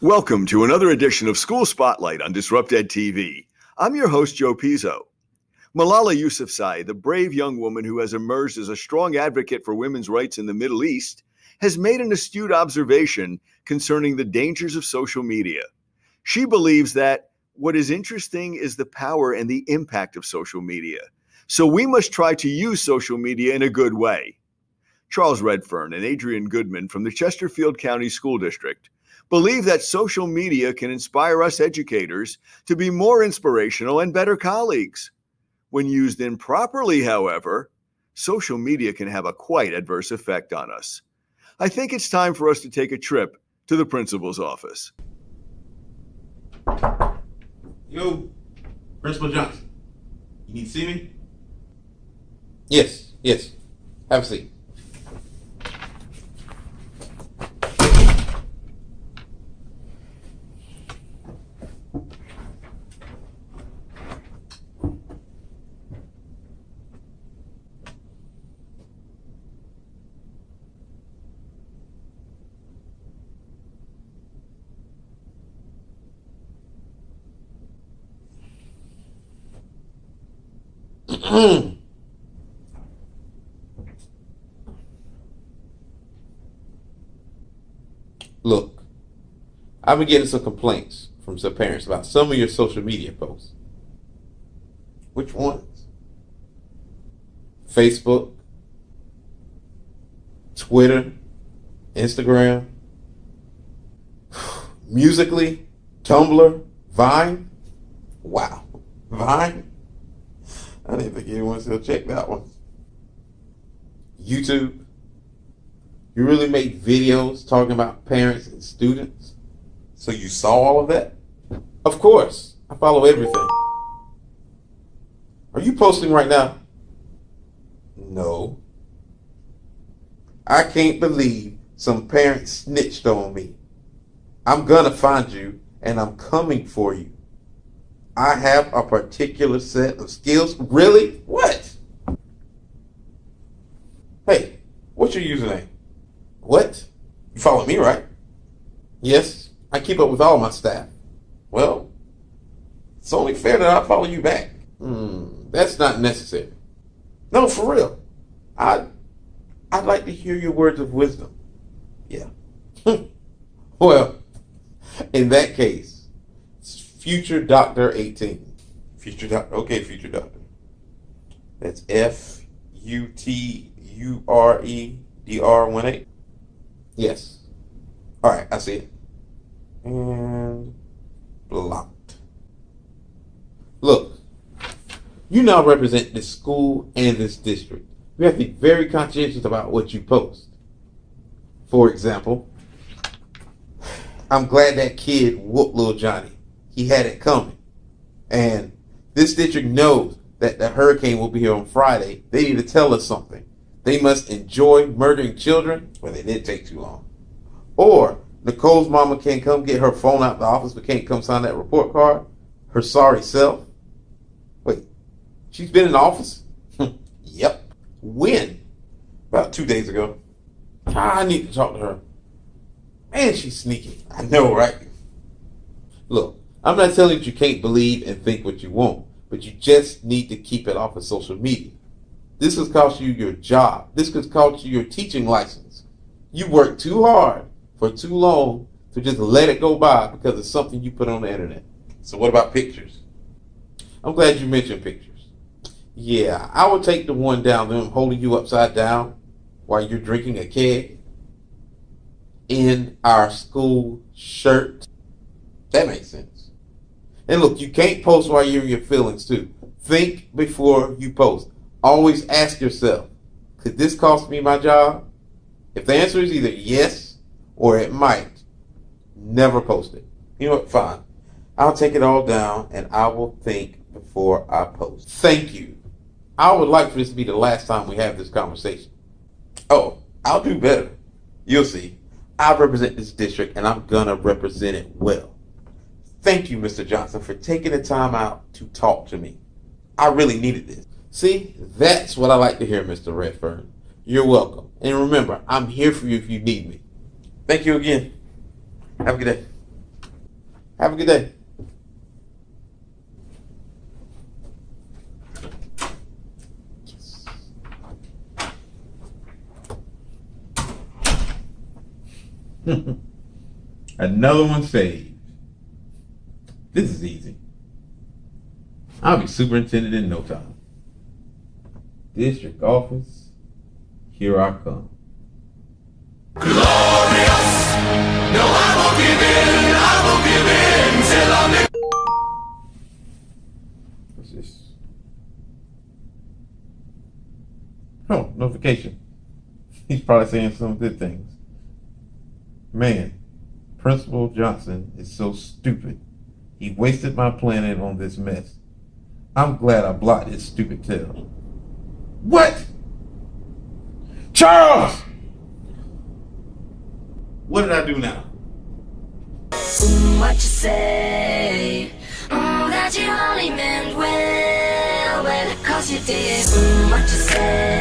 Welcome to another edition of School Spotlight on DisruptED TV. I'm your host, Joe Pizzo. Malala Yousafzai, the brave young woman who has emerged as a strong advocate for women's rights in the Middle East, has made an astute observation concerning the dangers of social media. She believes that what is interesting is the power and the impact of social media. So we must try to use social media in a good way. Charles Redfern and Adrian Goodman from the Chesterfield County School District believe that social media can inspire us educators to be more inspirational and better colleagues. When used improperly, however, social media can have a quite adverse effect on us. I think it's time for us to take a trip to the principal's office. Yo, Principal Johnson, you need to see me? Yes. Have a seat. Look, I've been getting some complaints from some parents about some of your social media posts. Which ones? Facebook, Twitter, Instagram, Musically, Tumblr, Vine. Wow, Vine? I didn't think anyone still checked that one. YouTube. You really make videos talking about parents and students? So you saw all of that? Of course. I follow everything. Are you posting right now? No. I can't believe some parents snitched on me. I'm gonna find you and I'm coming for you. I have a particular set of skills. Really? What? Hey, what's your username? What? You follow me, right? Yes, I keep up with all my staff. Well, it's only fair that I follow you back. That's not necessary. No, for real. I'd like to hear your words of wisdom. Yeah. Well, in that case, it's Future Doctor 18. Future Doctor. Okay, Future Doctor. That's FUTUREDR18. Yes. All right, I see it. And blocked. Look, you now represent this school and this district. You have to be very conscientious about what you post. For example, I'm glad that kid whooped little Johnny. He had it coming. And this district knows that the hurricane will be here on Friday. They need to tell us something. They must enjoy murdering children. Well, they did take too long. Or Nicole's mama can't come get her phone out the office but can't come sign that report card. Her sorry self. Wait, she's been in the office? Yep. When? About 2 days ago. I need to talk to her. Man, she's sneaky. I know, right? Look, I'm not telling you can't believe and think what you want, but you just need to keep it off of social media. This could cost you your job. This could cost you your teaching license. You work too hard for too long to just let it go by because of something you put on the internet. So what about pictures? I'm glad you mentioned pictures. Yeah, I would take the one down there holding you upside down while you're drinking a keg in our school shirt. That makes sense. And look, you can't post while you're in your feelings too. Think before you post. Always ask yourself, could this cost me my job? If the answer is either yes or it might, never post it. You know what? Fine. I'll take it all down and I will think before I post. Thank you. I would like for this to be the last time we have this conversation. Oh, I'll do better. You'll see. I represent this district and I'm gonna represent it well. Thank you, Mr. Johnson, for taking the time out to talk to me. I really needed this. See, that's what I like to hear, Mr. Redfern. You're welcome. And remember, I'm here for you if you need me. Thank you again. Have a good day. Have a good day. Another one saved. This is easy. I'll be superintendent in no time. District office, here I come. Glorious! No, I won't give in till I'm in. What's this? Oh, notification. He's probably saying some good things. Man, Principal Johnson is so stupid. He wasted my planet on this mess. I'm glad I blocked his stupid tail. What? Charles! What did I do now? What you say? That you only meant well, 'cause you did. What you say?